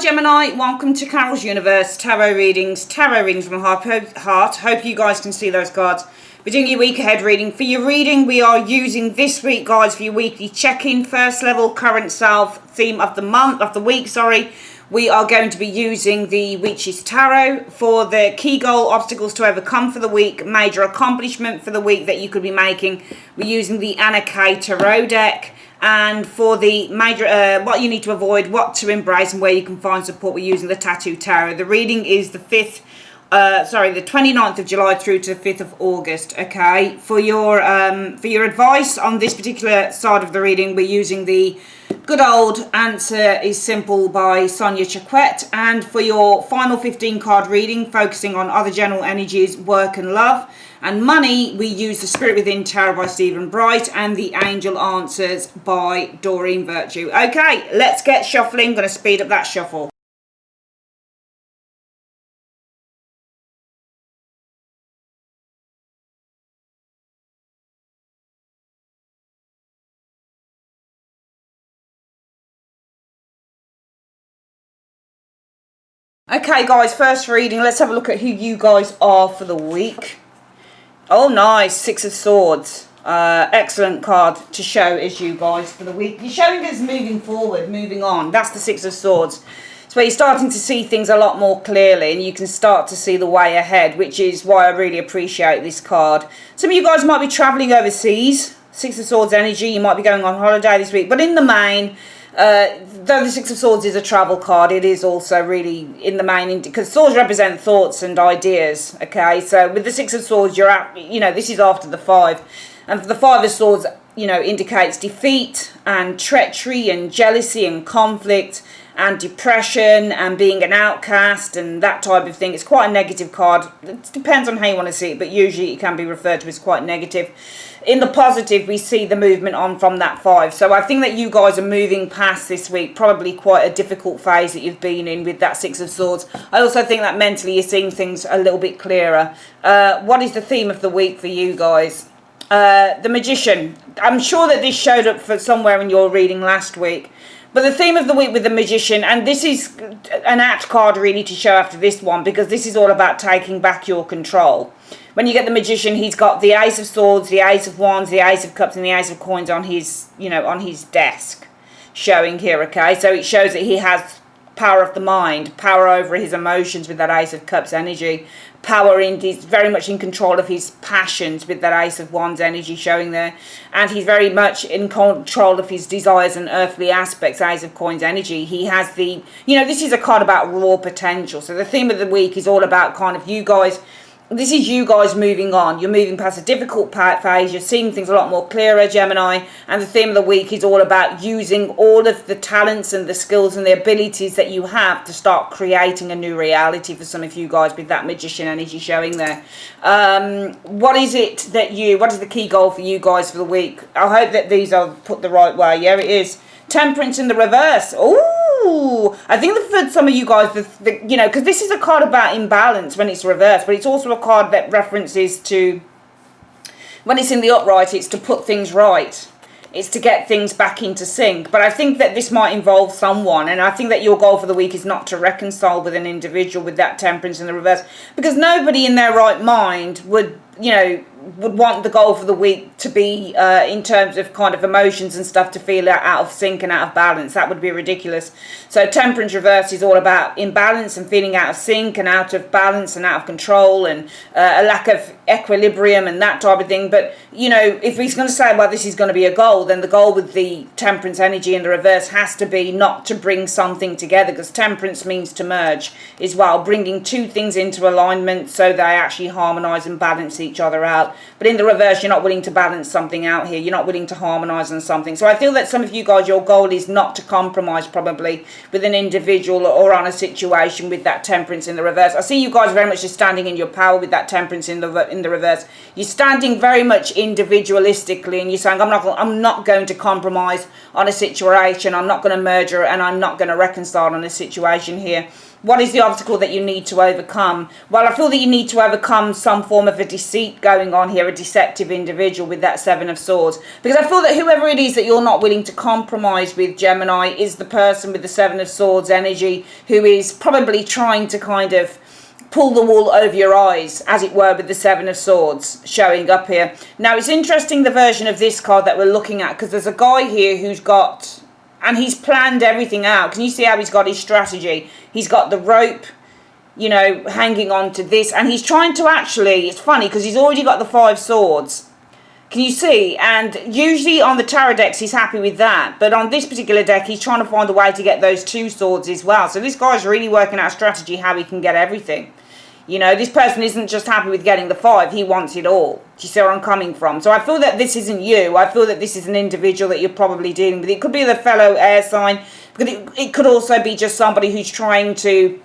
Gemini, welcome to Carol's Universe, tarot readings from heart. Hope you guys can see those cards. We're doing your week ahead reading. For your reading, we are using this week, guys, for your weekly check-in, first level, current self, theme of the week. We are going to be using the Witch's Tarot for the key goal, obstacles to overcome for the week, major accomplishment for the week that you could be making. We're using the Anna K Tarot deck. And for the major, what you need to avoid, what to embrace, and where you can find support, we're using the Tattoo Tarot. The reading is the 29th of July through to the 5th of August. Okay, for your advice on this particular side of the reading, we're using the Good Old Answer is Simple by Sonia Chaquette. And for your final 15 card reading, focusing on other general energies, work and love, and money, we use the Spirit Within Tarot by Stephen Bright and the Angel Answers by Doreen Virtue. Okay, let's get shuffling. I'm going to speed up that shuffle. Okay, guys, first reading. Let's have a look at who you guys are for the week. Oh, nice. Six of Swords. Excellent card to show as you guys for the week. You're showing us moving forward, moving on. That's the Six of Swords. It's where you're starting to see things a lot more clearly and you can start to see the way ahead, which is why I really appreciate this card. Some of you guys might be travelling overseas. Six of Swords energy. You might be going on holiday this week. But in the main, though the Six of Swords is a travel card, it is also really in the main, because swords represent thoughts and ideas. Okay, so with the Six of Swords, you're at, this is after the Five, and for the Five of Swords, indicates defeat and treachery and jealousy and conflict and depression and being an outcast and that type of thing. It's quite a negative card. It depends on how you want to see it, but usually it can be referred to as quite negative. In the positive, we see the movement on from that Five. So I think that you guys are moving past this week, probably quite a difficult phase that you've been in with that Six of Swords. I also think that mentally you're seeing things a little bit clearer. What is the theme of the week for you guys? The Magician. I'm sure that this showed up for somewhere in your reading last week. But the theme of the week with the Magician, and this is an apt card really to show after this one, because this is all about taking back your control. When you get the Magician, he's got the Ace of Swords, the Ace of Wands, the Ace of Cups, and the Ace of Coins on his, on his desk, showing here, okay? So it shows that he has power of the mind, power over his emotions with that Ace of Cups energy, he's very much in control of his passions with that Ace of Wands energy showing there, and he's very much in control of his desires and earthly aspects, Ace of Coins energy. He has the, this is a card about raw potential. So the theme of the week is all about kind of you guys. This is you guys moving on. You're moving past a difficult phase. You're seeing things a lot more clearer, Gemini. And the theme of the week is all about using all of the talents and the skills and the abilities that you have to start creating a new reality for some of you guys with that Magician energy showing there. What is the key goal for you guys for the week? I hope that these are put the right way. Yeah, it is. Temperance in the reverse. Ooh, I think for some of you guys, because this is a card about imbalance when it's reversed, but it's also a card that references to, when it's in the upright, it's to put things right. It's to get things back into sync. But I think that this might involve someone, and I think that your goal for the week is not to reconcile with an individual with that temperance in the reverse, because nobody in their right mind would want the goal for the week to be in terms of kind of emotions and stuff to feel out of sync and out of balance. That would be ridiculous. So temperance reverse is all about imbalance and feeling out of sync and out of balance and out of control and a lack of equilibrium and that type of thing. But if he's going to say, well, this is going to be a goal, then the goal with the temperance energy in the reverse has to be not to bring something together, because temperance means to merge as well, bringing two things into alignment so they actually harmonize and balance each other out. But in the reverse, you're not willing to balance something out here. You're not willing to harmonize on something. So I feel that some of you guys, your goal is not to compromise probably with an individual or on a situation with that temperance in the reverse. I see you guys very much just standing in your power with that temperance in the reverse. You're standing very much individualistically, and you're saying, I'm not going to compromise on a situation. I'm not going to merge, and I'm not going to reconcile on a situation here. What is the obstacle that you need to overcome? Well, I feel that you need to overcome some form of a deceit going on on here, a deceptive individual with that Seven of Swords. Because I feel that whoever it is that you're not willing to compromise with, Gemini, is the person with the Seven of Swords energy who is probably trying to kind of pull the wool over your eyes, as it were, with the Seven of Swords showing up here. Now, it's interesting the version of this card that we're looking at, because there's a guy here who's got, and he's planned everything out. Can you see how he's got his strategy? He's got the rope, you know, hanging on to this, and he's trying to actually, it's funny because he's already got the Five Swords. Can you see? And usually on the tarot decks he's happy with that, but on this particular deck he's trying to find a way to get those two swords as well. So this guy's really working out a strategy how he can get everything. You know, this person isn't just happy with getting the 5, he wants it all. Do you see where I'm coming from? So I feel that this isn't you. I feel that this is an individual that you're probably dealing with. It could be the fellow air sign, but it could also be just somebody who's trying to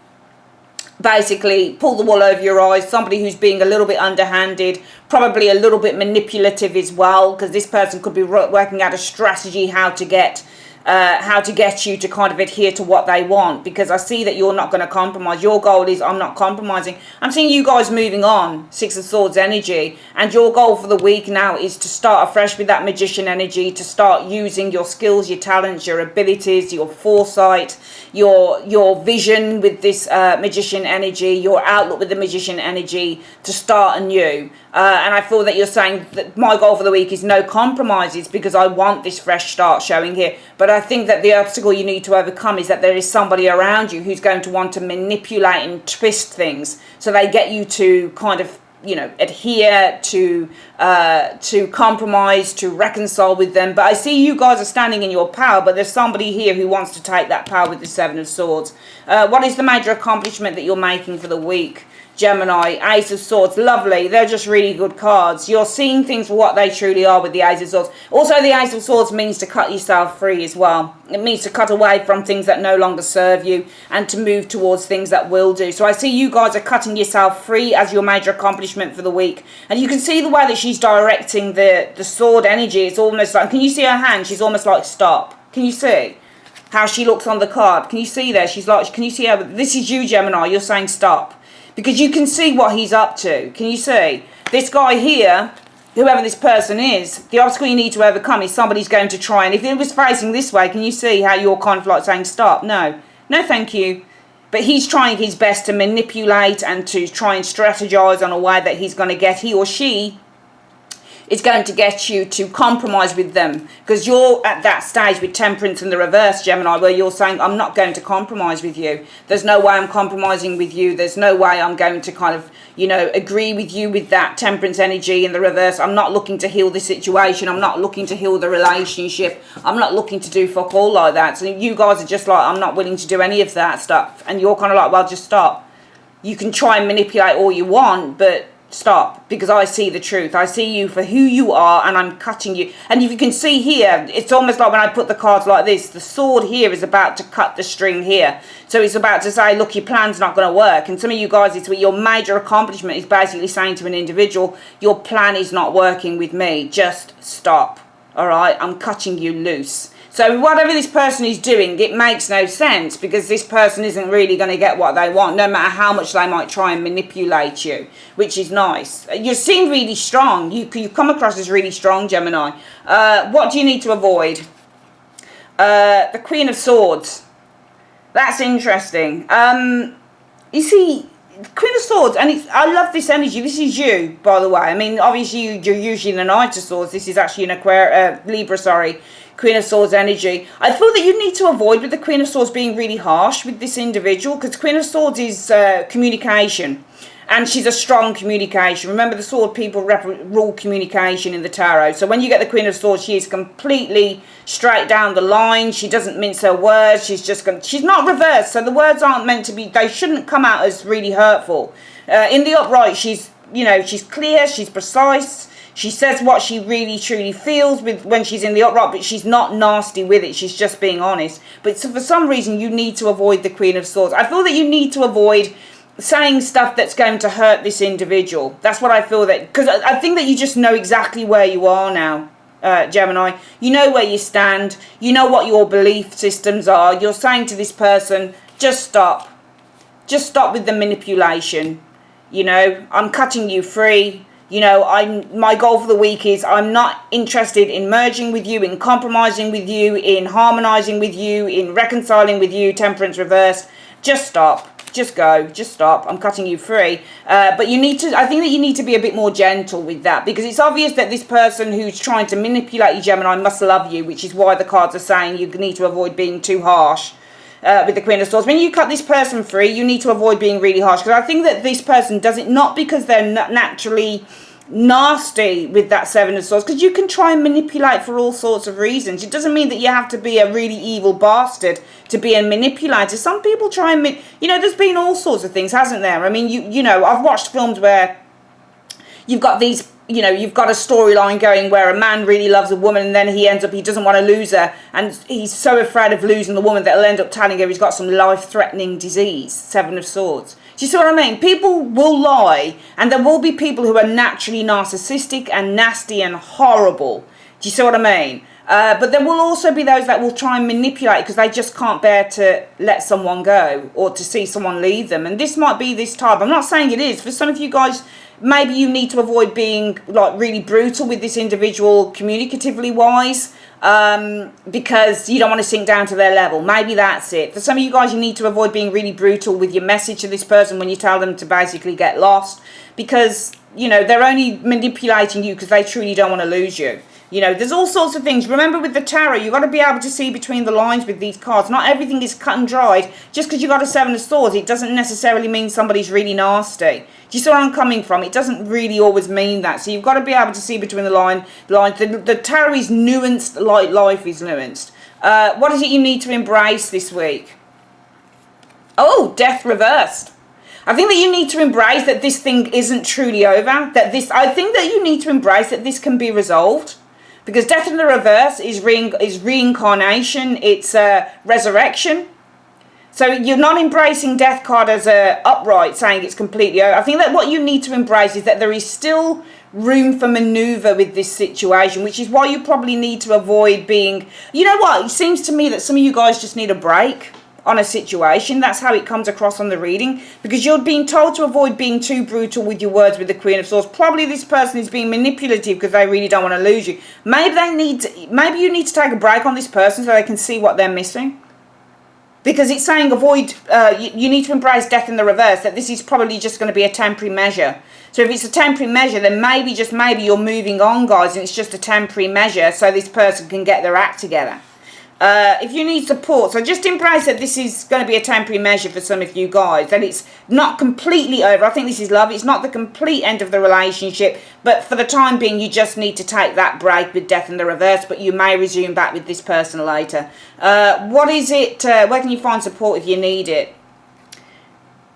basically pull the wool over your eyes, somebody who's being a little bit underhanded, probably a little bit manipulative as well, because this person could be working out a strategy how to get you to kind of adhere to what they want, because I see that you're not going to compromise. Your goal is, I'm not compromising. I'm seeing you guys moving on, Six of Swords energy, and your goal for the week now is to start afresh with that Magician energy, to start using your skills, your talents, your abilities, your foresight, your vision with this Magician energy, your outlook with the Magician energy, to start anew. And I feel that you're saying that my goal for the week is no compromises, because I want this fresh start showing here. But I think that the obstacle you need to overcome is that there is somebody around you who's going to want to manipulate and twist things, so they get you to kind of, you know, adhere to compromise, to reconcile with them. But I see you guys are standing in your power, but there's somebody here who wants to take that power with the Seven of Swords. What is the major accomplishment that you're making for the week, Gemini? Ace of Swords, lovely. They're just really good cards. You're seeing things for what they truly are with the Ace of Swords. Also, the Ace of Swords means to cut yourself free as well. It means to cut away from things that no longer serve you and to move towards things that will do. So I see you guys are cutting yourself free as your major accomplishment for the week. And you can see the way that she's directing the sword energy. It's almost like, can you see her hand? She's almost like, stop. Can you see how she looks on the card? Can you see there? She's like, can you see how, this is you, Gemini. You're saying stop. Because you can see what he's up to. Can you see? This guy here, whoever this person is, the obstacle you need to overcome is somebody's going to try. And if it was facing this way, can you see how you're kind of like saying, stop? No. No, thank you. But he's trying his best to manipulate and to try and strategize on a way that he's going to get, he or she is going to get you to compromise with them, because you're at that stage with Temperance in the reverse, Gemini, where you're saying, I'm not going to compromise with you. There's no way I'm compromising with you. There's no way I'm going to kind of, you know, agree with you with that Temperance energy in the reverse. I'm not looking to heal the situation. I'm not looking to heal the relationship. I'm not looking to do fuck all like that. So you guys are just like, I'm not willing to do any of that stuff. And you're kind of like, well, just stop. You can try and manipulate all you want, but stop, because I see the truth. I see you for who you are, and I'm cutting you. And if you can see here, it's almost like when I put the cards like this, the sword here is about to cut the string here. So it's about to say, look, your plan's not going to work. And some of you guys, it's what your major accomplishment is basically saying to an individual, your plan is not working with me. Just stop. All right, I'm cutting you loose. So whatever this person is doing, it makes no sense, because this person isn't really going to get what they want, no matter how much they might try and manipulate you, which is nice. You seem really strong. You come across as really strong, Gemini. What do you need to avoid? The Queen of Swords. That's interesting. You see, Queen of Swords, and I love this energy. This is you, by the way. I mean, obviously you're usually in the Knight of Swords. This is actually an Libra, sorry. Queen of Swords energy. I feel that you need to avoid with the Queen of Swords being really harsh with this individual, because Queen of Swords is communication, and she's a strong communication. Remember, the sword people rule communication in the tarot. So when you get the Queen of Swords, she is completely straight down the line. She doesn't mince her words. She's not reversed, so the words aren't meant to be, they shouldn't come out as really hurtful. In the upright, she's, you know, she's clear, she's precise. She says what she really truly feels when she's in the upright, but she's not nasty with it. She's just being honest. But so for some reason, you need to avoid the Queen of Swords. I feel that you need to avoid saying stuff that's going to hurt this individual. That's what I feel, that, because I think that you just know exactly where you are now, Gemini. You know where you stand. You know what your belief systems are. You're saying to this person, just stop. Just stop with the manipulation. You know, I'm cutting you free. You know, my goal for the week is I'm not interested in merging with you, in compromising with you, in harmonizing with you, in reconciling with you. Temperance reversed. Just stop. Just go. Just stop. I'm cutting you free. But you need to, I think that you need to be a bit more gentle with that, because it's obvious that this person who's trying to manipulate you, Gemini, must love you, which is why the cards are saying you need to avoid being too harsh. With the Queen of Swords, when you cut this person free, you need to avoid being really harsh, because I think that this person does it not because they're naturally nasty with that Seven of Swords, because you can try and manipulate for all sorts of reasons. It doesn't mean that you have to be a really evil bastard to be a manipulator. Some people try and, there's been all sorts of things, hasn't there? I mean, you know, I've watched films where you've got these, you've got a storyline going where a man really loves a woman, and then he doesn't want to lose her, and he's so afraid of losing the woman that he'll end up telling her he's got some life-threatening disease. Seven of Swords. Do you see what I mean? People will lie, and there will be people who are naturally narcissistic and nasty and horrible. Do you see what I mean? But there will also be those that will try and manipulate because they just can't bear to let someone go or to see someone leave them. And this might be this type. I'm not saying it is. For some of you guys, maybe you need to avoid being like really brutal with this individual communicatively wise, because you don't want to sink down to their level. Maybe that's it. For some of you guys, you need to avoid being really brutal with your message to this person when you tell them to basically get lost, because they're only manipulating you because they truly don't want to lose you. There's all sorts of things. Remember, with the tarot, you've got to be able to see between the lines with these cards. Not everything is cut and dried. Just because you got a Seven of Swords, it doesn't necessarily mean somebody's really nasty. Do you see where I'm coming from? It doesn't really always mean that. So you've got to be able to see between the lines. The tarot is nuanced like life is nuanced. What is it you need to embrace this week? Oh, Death reversed. I think that you need to embrace that this thing isn't truly over. I think that you need to embrace that this can be resolved. Because Death in the reverse is reincarnation. It's resurrection. So you're not embracing Death card as a upright, saying it's completely over. I think that what you need to embrace is that there is still room for maneuver with this situation, which is why you probably need to avoid being... You know what? It seems to me that some of you guys just need a break on a situation. That's how it comes across on the reading, because you're being told to avoid being too brutal with your words with the Queen of Swords. Probably this person is being manipulative because they really don't want to lose you. Maybe you need to take a break on this person so they can see what they're missing, because it's saying avoid, you need to embrace Death in the reverse, that this is probably just going to be a temporary measure. So if it's a temporary measure, then maybe, just maybe, you're moving on, guys, and it's just a temporary measure so this person can get their act together. If you need support, so just embrace that this is going to be a temporary measure for some of you guys, that it's not completely over. I think this is love. It's not the complete end of the relationship, but for the time being, you just need to take that break with Death in the reverse, but you may resume back with this person later. What is it? Where can you find support if you need it?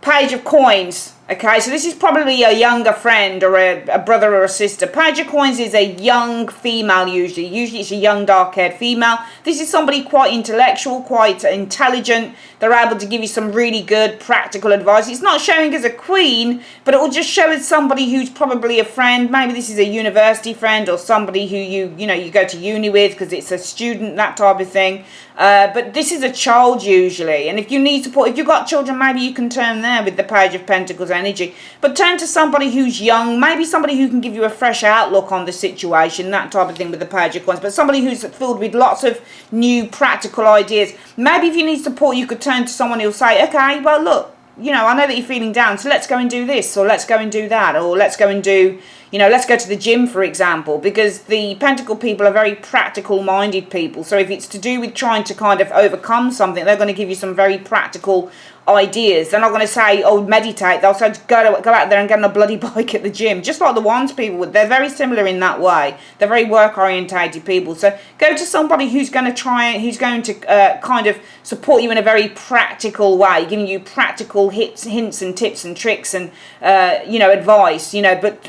Page of Coins. Okay, so this is probably a younger friend or a brother or a sister. Page of Coins is a young female usually. Usually it's a young dark-haired female. This is somebody quite intellectual, quite intelligent. They're able to give you some really good practical advice. It's not showing as a queen, but it will just show as somebody who's probably a friend. Maybe this is a university friend or somebody who you go to uni with because it's a student, that type of thing. But this is a child usually. And if you need support, if you've got children, maybe you can turn there with the Page of Pentacles energy, but turn to somebody who's young, maybe somebody who can give you a fresh outlook on the situation, that type of thing with the Page of Coins, but somebody who's filled with lots of new practical ideas. Maybe if you need support, you could turn to someone who'll say, okay, well look, I know that you're feeling down, so let's go and do this, or let's go and do that, or let's go and do, let's go to the gym, for example, because the Pentacle people are very practical minded people. So if it's to do with trying to kind of overcome something, they're going to give you some very practical ideas. They're not going to say, oh, meditate. They'll say, go out there and get on a bloody bike at the gym, just like the Wands people would. They're very similar in that way. They're very work orientated people. So go to somebody who's going to kind of support you in a very practical way, giving you practical hints and tips and tricks and advice. But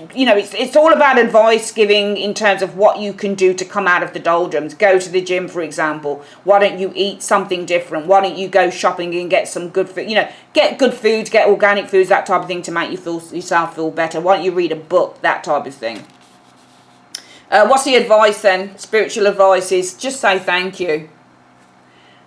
it's all about advice giving in terms of what you can do to come out of the doldrums. Go to the gym, for example. Why don't you eat something different? Why don't you go shopping and get some good food? Get good foods, get organic foods, that type of thing, to make yourself feel better. Why don't you read a book, that type of thing. What's the advice then? Spiritual advice is just say thank you.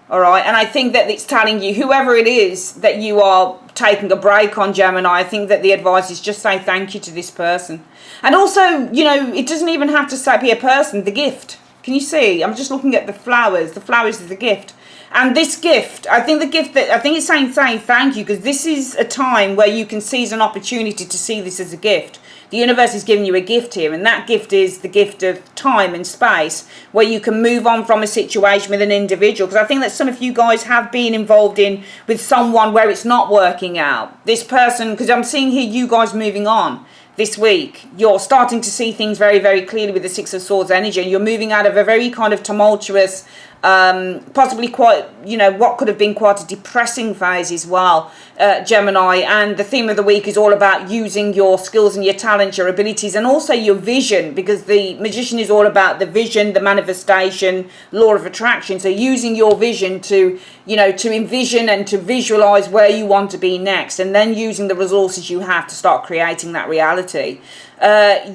All right, and I think that it's telling you, whoever it is that you are taking a break on, Gemini, I think that the advice is just say thank you to this person. And also, you know, it doesn't even have to say be a person, the gift. Can you see? I'm just looking at the flowers. The flowers is the gift. And this gift, I think it's saying thank you, because this is a time where you can seize an opportunity to see this as a gift. The universe is giving you a gift here, and that gift is the gift of time and space, where you can move on from a situation with an individual. Because I think that some of you guys have been involved with someone where it's not working out. This person, because I'm seeing here you guys moving on this week. You're starting to see things very, very clearly with the Six of Swords energy, and you're moving out of a very kind of tumultuous, possibly quite, you know, what could have been quite a depressing phase as well, Gemini. And the theme of the week is all about using your skills and your talents, your abilities, and also your vision, because the Magician is all about the vision, the manifestation, law of attraction. So using your vision to, you know, to envision and to visualize where you want to be next, and then using the resources you have to start creating that reality.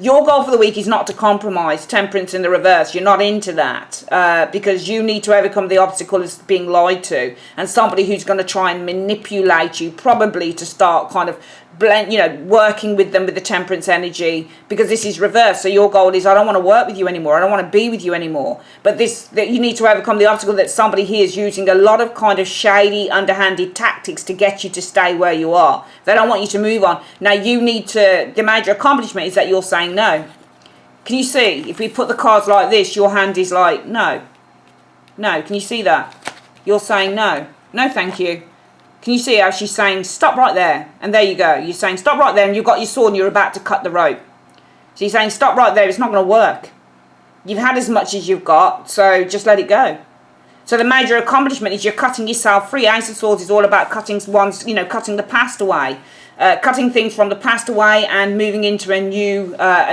Your goal for the week is not to compromise. Temperance in the reverse. You're not into that, because you need to overcome the obstacle of being lied to, and somebody who's going to try and manipulate you, probably to start kind of working with them with the temperance energy, because this is reversed. So your goal is, I don't want to work with you anymore, I don't want to be with you anymore. But that you need to overcome the obstacle that somebody here is using a lot of kind of shady, underhanded tactics to get you to stay where you are. They don't want you to move on. Now you need to, the major accomplishment is that you're saying no. Can you see? If we put the cards like this, your hand is like, no. No, can you see that? You're saying no. No, thank you. Can you see how she's saying, stop right there? And there you go. You're saying, stop right there, and you've got your sword and you're about to cut the rope. So you're saying, stop right there, it's not going to work. You've had as much as you've got, so just let it go. So the major accomplishment is you're cutting yourself free. Ace of Swords is all about cutting cutting the past away. Cutting things from the past away and moving into a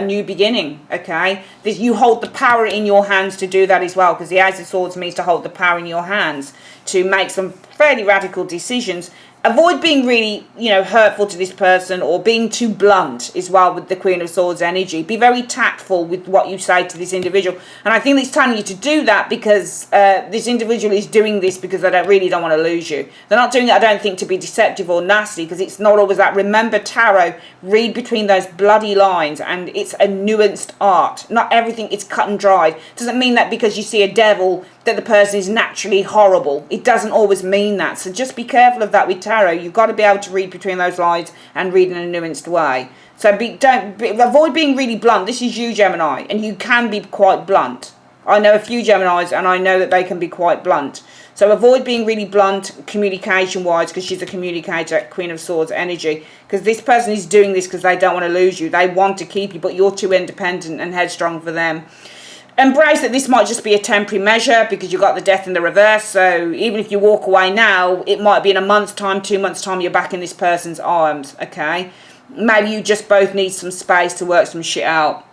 new beginning, okay? You hold the power in your hands to do that as well, because the Ace of Swords means to hold the power in your hands to make some fairly radical decisions. Avoid being really, hurtful to this person, or being too blunt as well with the Queen of Swords energy. Be very tactful with what you say to this individual. And I think it's telling you to do that because this individual is doing this because they really don't want to lose you. They're not doing it, I don't think, to be deceptive or nasty, because it's not always that. Remember, tarot, read between those bloody lines, and it's a nuanced art. Not everything is cut and dried. Doesn't mean that because you see a devil that the person is naturally horrible. It doesn't always mean that. So just be careful of that with tarot. You've got to be able to read between those lines and read in a nuanced way. So avoid being really blunt. This is you, Gemini, and you can be quite blunt. I know a few Geminis, and I know that they can be quite blunt. So avoid being really blunt communication-wise, because she's a communicator, Queen of Swords energy. Because this person is doing this because they don't want to lose you. They want to keep you, but you're too independent and headstrong for them. Embrace that this might just be a temporary measure, because you've got the Death in the reverse. So even if you walk away now, it might be in a month's time, 2 months' time, you're back in this person's arms, okay? Maybe you just both need some space to work some shit out.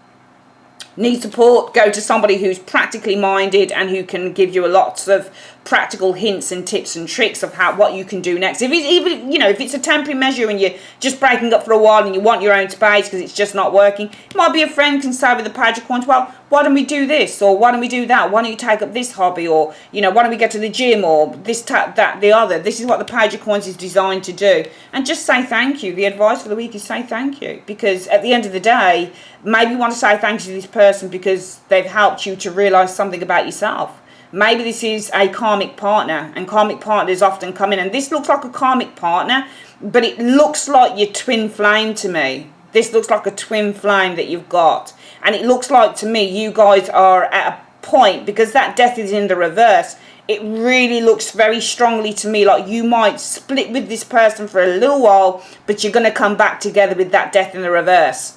Need support, go to somebody who's practically minded and who can give you lots of practical hints and tips and tricks of what you can do next. If it's a temporary measure and you're just breaking up for a while and you want your own space because it's just not working, it might be a friend can say with the Page of Coins, well, why don't we do this, or why don't we do that? Why don't you take up this hobby, or why don't we go to the gym, or this, that, the other? This is what the Page of Coins is designed to do. And just say thank you. The advice for the week is say thank you, because at the end of the day, maybe you want to say thank you to this person because they've helped you to realise something about yourself. Maybe this is a karmic partner, and karmic partners often come in, and this looks like a karmic partner, but it looks like your twin flame to me. This looks like a twin flame that you've got, and it looks like to me you guys are at a point, because that Death is in the reverse. It really looks very strongly to me like you might split with this person for a little while, but you're going to come back together with that Death in the reverse.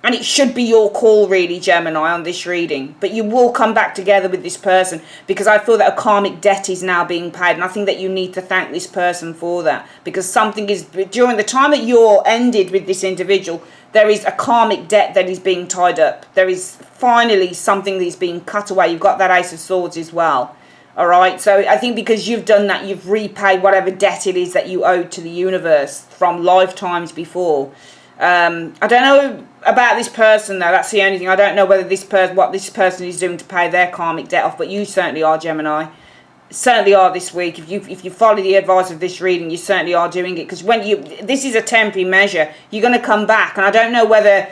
And it should be your call, really, Gemini, on this reading. But you will come back together with this person, because I feel that a karmic debt is now being paid. And I think that you need to thank this person for that. Because something is, during the time that you're ended with this individual, there is a karmic debt that is being tied up. There is finally something that is being cut away. You've got that Ace of Swords as well. All right. So I think because you've done that, you've repaid whatever debt it is that you owed to the universe from lifetimes before. I don't know about this person though. That's the only thing. I don't know whether what this person is doing to pay their karmic debt off, but you certainly are, Gemini. certainly are this week. If you follow the advice of this reading, you certainly are doing it, because this is a temporary measure. You're going to come back, and I don't know whether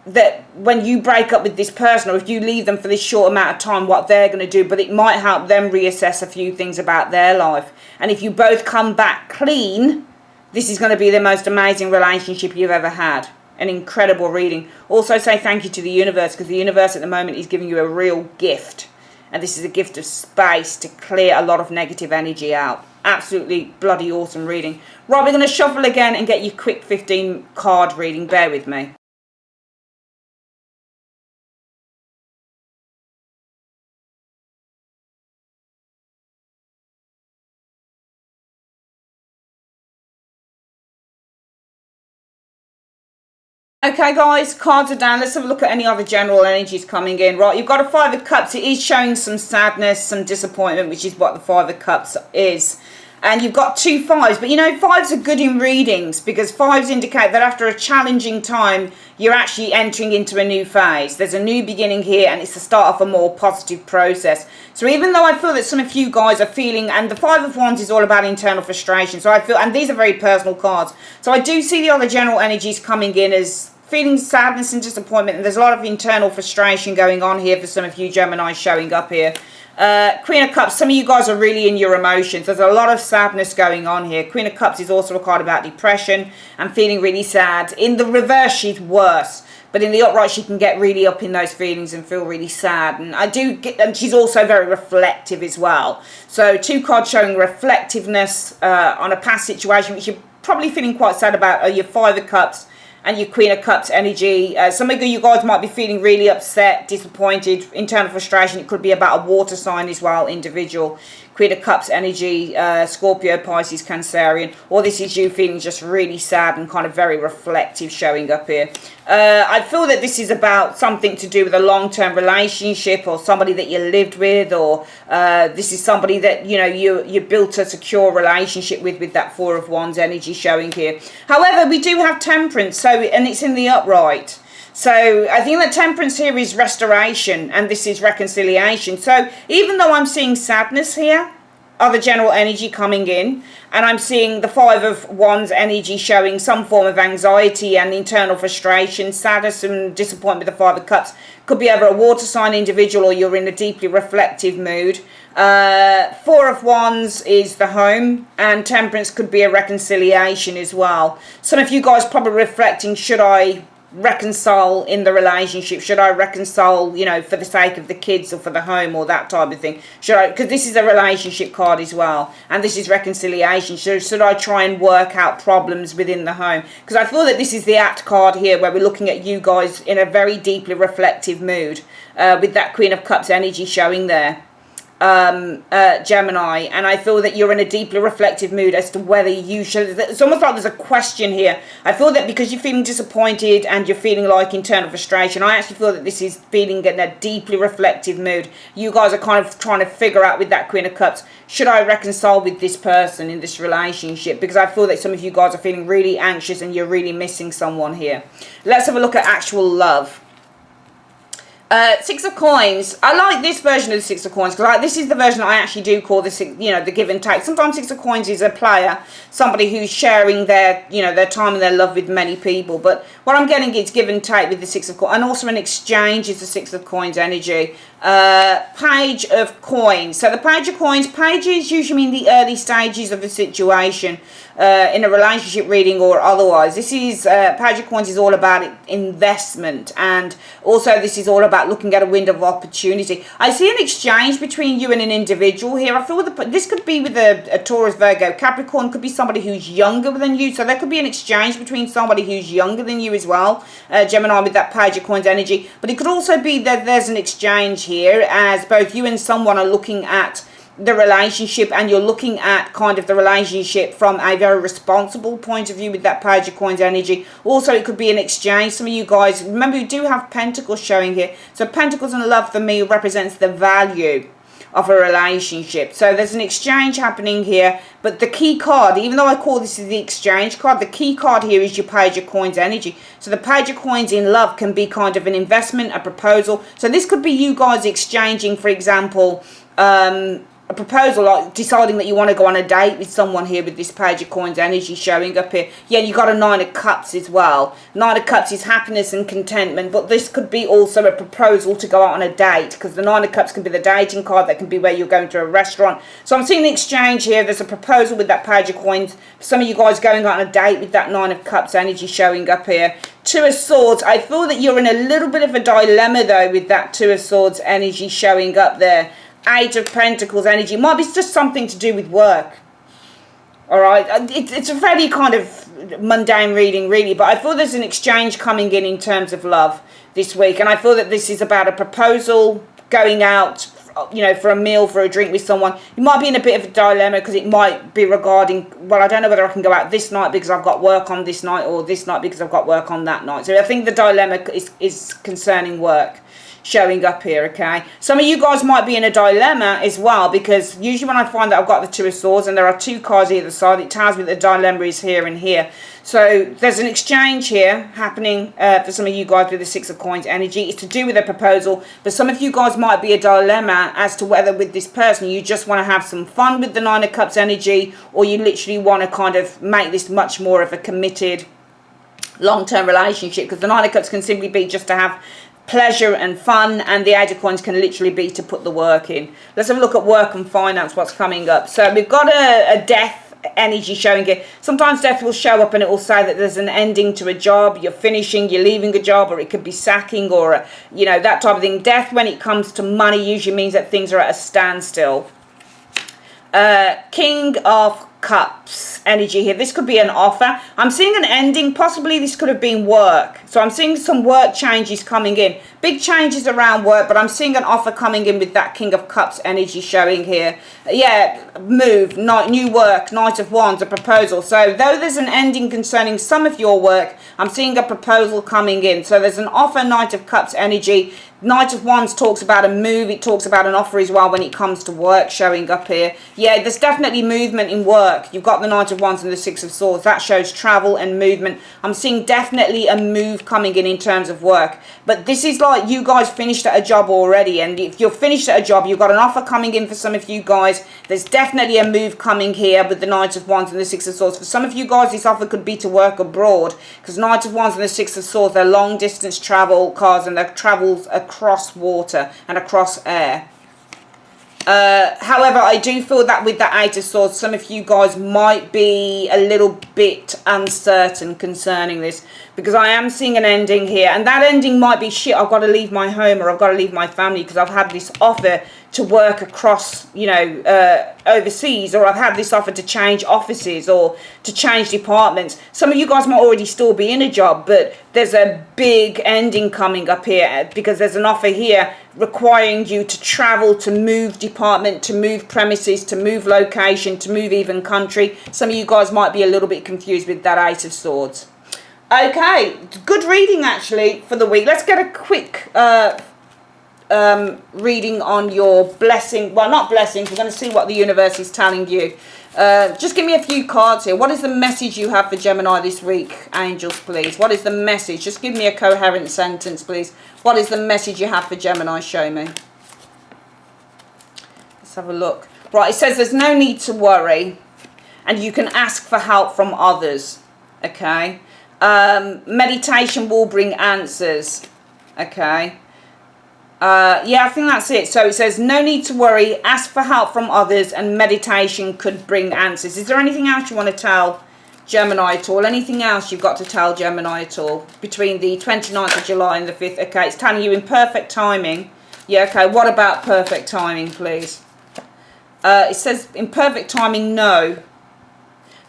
that when you break up with this person, or if you leave them for this short amount of time, what they're going to do, but it might help them reassess a few things about their life. And if you both come back clean, this is going to be the most amazing relationship you've ever had. An incredible reading. Also say thank you to the universe, because the universe at the moment is giving you a real gift. And this is a gift of space to clear a lot of negative energy out. Absolutely bloody awesome reading. Right, we're going to shuffle again and get you quick 15 card reading. Bear with me. Okay guys, cards are down. Let's have a look at any other general energies coming in. Right, you've got a Five of Cups. It is showing some sadness, some disappointment, which is what the Five of Cups is. And you've got two fives. But you know, fives are good in readings, because fives indicate that after a challenging time, you're actually entering into a new phase. There's a new beginning here, and it's the start of a more positive process. So even though I feel that some of you guys are feeling, and the Five of Wands is all about internal frustration, so I feel, and these are very personal cards, so I do see the other general energies coming in as feeling sadness and disappointment, and there's a lot of internal frustration going on here for some of you Gemini showing up here. Queen of Cups, some of you guys are really in your emotions. There's a lot of sadness going on here. Queen of Cups is also a card about depression and feeling really sad. In the reverse, she's worse. But in the upright, she can get really up in those feelings and feel really sad. And I do get, and she's also very reflective as well. So two cards showing reflectiveness on a past situation, which you're probably feeling quite sad about, are your Five of Cups and your Queen of Cups energy. Some of you guys might be feeling really upset, disappointed, internal frustration. It could be about a water sign as well, individual. Queen of Cups energy, Scorpio, Pisces, Cancerian. Or this is you feeling just really sad and kind of very reflective showing up here. I feel that this is about something to do with a long-term relationship, or somebody that you lived with, or this is somebody that, you know, you built a secure relationship with that Four of Wands energy showing here. However, we do have Temperance, so, and it's in the upright. So I think that Temperance here is restoration, and this is reconciliation. So even though I'm seeing sadness here, other general energy coming in, and I'm seeing the Five of Wands energy showing some form of anxiety and internal frustration, sadness and disappointment with the Five of Cups. Could be over a water sign individual, or you're in a deeply reflective mood. Four of Wands is the home, and Temperance could be a reconciliation as well. Some of you guys probably reflecting, should I reconcile in the relationship? Should I reconcile, you know, for the sake of the kids or for the home or that type of thing? Should I, because this is a relationship card as well, and this is reconciliation. So should I try and work out problems within the home? Because I feel that this is the Act card here, where we're looking at you guys in a very deeply reflective mood, with that Queen of Cups energy showing there, Gemini, and I feel that you're in a deeply reflective mood as to whether you should. It's almost like there's a question here. I feel that because you're feeling disappointed and you're feeling like internal frustration, I actually feel that this is feeling in a deeply reflective mood. You guys are kind of trying to figure out with that Queen of Cups, should I reconcile with this person in this relationship? Because I feel that some of you guys are feeling really anxious and you're really missing someone here. Let's have a look at actual love. Six of Coins. I like this version of the Six of Coins, because this is the version I actually do call the, you know, the give and take. Sometimes Six of Coins is a player, somebody who's sharing their, you know, their time and their love with many people. But what I'm getting is give and take with the Six of Coins, and also an exchange is the Six of Coins energy. Page of Coins. So the Page of Coins, pages usually mean the early stages of a situation, in a relationship reading or otherwise. This is, Page of Coins is all about investment, and also this is all about looking at a window of opportunity. I see an exchange between you and an individual here. I feel that this could be with a Taurus, Virgo, Capricorn, could be somebody who's younger than you. So there could be an exchange between somebody who's younger than you as well, Gemini, with that Page of Coins energy. But it could also be that there's an exchange here, as both you and someone are looking at the relationship, and you're looking at kind of the relationship from a very responsible point of view with that Page of Coins energy. Also, it could be an exchange. Some of you guys, remember, we do have Pentacles showing here. So Pentacles and love for me represents the value of a relationship. So there's an exchange happening here, but the key card, even though I call this the exchange card, the key card here is your Page of Coins energy. So the Page of Coins in love can be kind of an investment, a proposal. So this could be you guys exchanging, for example, a proposal, like deciding that you want to go on a date with someone here with this Page of Coins energy showing up here. Yeah, you got a Nine of Cups as well. Nine of Cups is happiness and contentment, but this could be also a proposal to go out on a date, because the Nine of Cups can be the dating card. That can be where you're going to a restaurant. So I'm seeing the exchange here. There's a proposal with that Page of Coins. Some of you guys going out on a date with that Nine of Cups energy showing up here. Two of Swords. I feel that you're in a little bit of a dilemma though with that Two of Swords energy showing up there. Eight of Pentacles energy. Might be just something to do with work. Alright. It's a fairly kind of mundane reading really. But I feel there's an exchange coming in terms of love this week. And I feel that this is about a proposal, going out, you know, for a meal, for a drink with someone. You might be in a bit of a dilemma because it might be regarding, well, I don't know whether I can go out this night because I've got work on this night, or this night because I've got work on that night. So I think the dilemma is concerning work showing up here, okay? Some of you guys might be in a dilemma as well, because usually when I find that I've got the Two of Swords and there are two cards either side, it tells me that the dilemma is here and here. So there's an exchange here happening for some of you guys with the Six of Coins energy. It's to do with a proposal, but some of you guys might be a dilemma as to whether with this person you just want to have some fun with the Nine of Cups energy, or you literally want to kind of make this much more of a committed long-term relationship, because the Nine of Cups can simply be just to have pleasure and fun, and the Eight of Coins can literally be to put the work in. Let's have a look at work and finance, what's coming up. So we've got a death energy showing it. Sometimes death will show up and it will say that there's an ending to a job, you're finishing, you're leaving a job, or it could be sacking, or you know, that type of thing. Death, when it comes to money, usually means that things are at a standstill. King of Cups energy here. This could be an offer. I'm seeing an ending. Possibly this could have been work. So I'm seeing some work changes coming in. Big changes around work, but I'm seeing an offer coming in with that King of Cups energy showing here. Yeah, move, new work, Knight of Wands, a proposal. So though there's an ending concerning some of your work, I'm seeing a proposal coming in. So there's an offer, Knight of Cups energy. Knight of Wands talks about a move. It talks about an offer as well when it comes to work showing up here. Yeah, there's definitely movement in work. You've got the Knight of Wands and the Six of Swords. That shows travel and movement. I'm seeing definitely a move coming in terms of work. But this is like you guys finished at a job already. And if you're finished at a job, you've got an offer coming in for some of you guys. There's definitely a move coming here with the Knight of Wands and the Six of Swords. For some of you guys, this offer could be to work abroad, because Knight of Wands and the Six of Swords, they're long distance travel cards, and they're travels across water and across air. However, I do feel that with the Eight of Swords, some of you guys might be a little bit uncertain concerning this, because I am seeing an ending here, and that ending might be, shit, I've got to leave my home, or I've got to leave my family because I've had this offer to work across, you know, overseas, or I've had this offer to change offices or to change departments. Some of you guys might already still be in a job, but there's a big ending coming up here, because there's an offer here requiring you to travel, to move department, to move premises, to move location, to move even country. Some of you guys might be a little bit confused with that Eight of Swords. Okay, good reading actually for the week. Let's get a quick reading on your blessing. Well, not blessings. We're going to see what the universe is telling you. Just give me a few cards here. What is the message you have for Gemini this week, angels, please? What is the message? Just give me a coherent sentence, please. What is the message you have for Gemini? Show me. Let's have a look. Right, it says there's no need to worry, and you can ask for help from others. Okay. Meditation will bring answers. Okay. Yeah, I think that's it. So it says no need to worry, ask for help from others, and meditation could bring answers. Is there anything else you want to tell Gemini at all? Anything else you've got to tell Gemini at all between the 29th of July and the 5th? Okay, it's telling you in perfect timing. Yeah, okay, what about perfect timing, please? It says in perfect timing, no.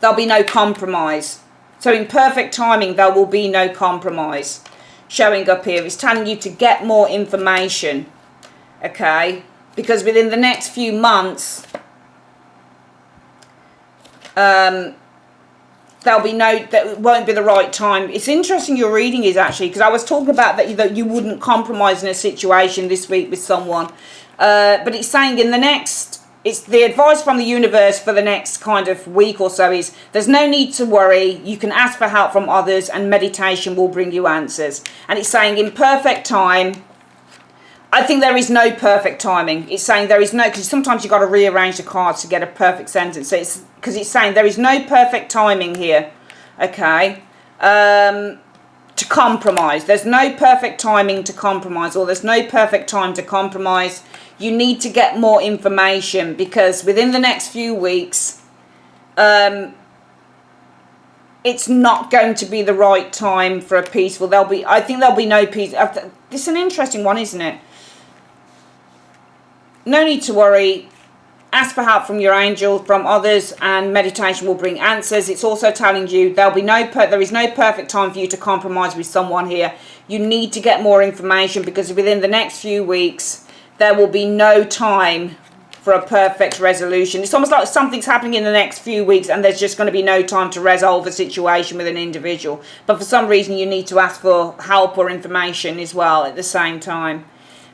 There'll be no compromise. So in perfect timing, there will be no compromise. Showing up here, it's telling you to get more information, okay, because within the next few months there'll be that won't be the right time. It's interesting your reading is actually, because I was talking about that you wouldn't compromise in a situation this week with someone, but it's saying in the next, it's the advice from the universe for the next kind of week or so is there's no need to worry. You can ask for help from others, and meditation will bring you answers. And it's saying in perfect time. I think there is no perfect timing. It's saying there is no, because sometimes you've got to rearrange the cards to get a perfect sentence. So it's because it's saying there is no perfect timing here. Okay. To compromise. There's no perfect timing to compromise, or there's no perfect time to compromise. You need to get more information, because within the next few weeks, it's not going to be the right time for a peaceful. I think there'll be no peace. This is an interesting one, isn't it? No need to worry. Ask for help from your angel, from others, and meditation will bring answers. It's also telling you there is no perfect time for you to compromise with someone here. You need to get more information, because within the next few weeks, there will be no time for a perfect resolution. It's almost like something's happening in the next few weeks and there's just going to be no time to resolve a situation with an individual. But for some reason, you need to ask for help or information as well at the same time.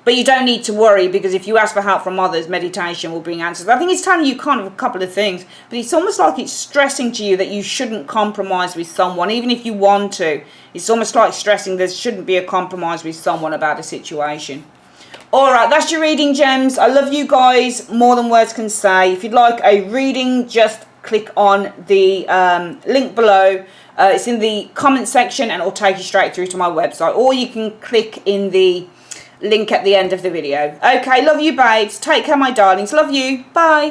But you don't need to worry, because if you ask for help from others, meditation will bring answers. I think it's telling you kind of a couple of things, but it's almost like it's stressing to you that you shouldn't compromise with someone, even if you want to. It's almost like stressing there shouldn't be a compromise with someone about a situation. Alright, that's your reading, gems. I love you guys more than words can say. If you'd like a reading, just click on the link below. It's in the comment section and it'll take you straight through to my website. Or you can click in the link at the end of the video. Okay, love you babes. Take care, my darlings. Love you. Bye.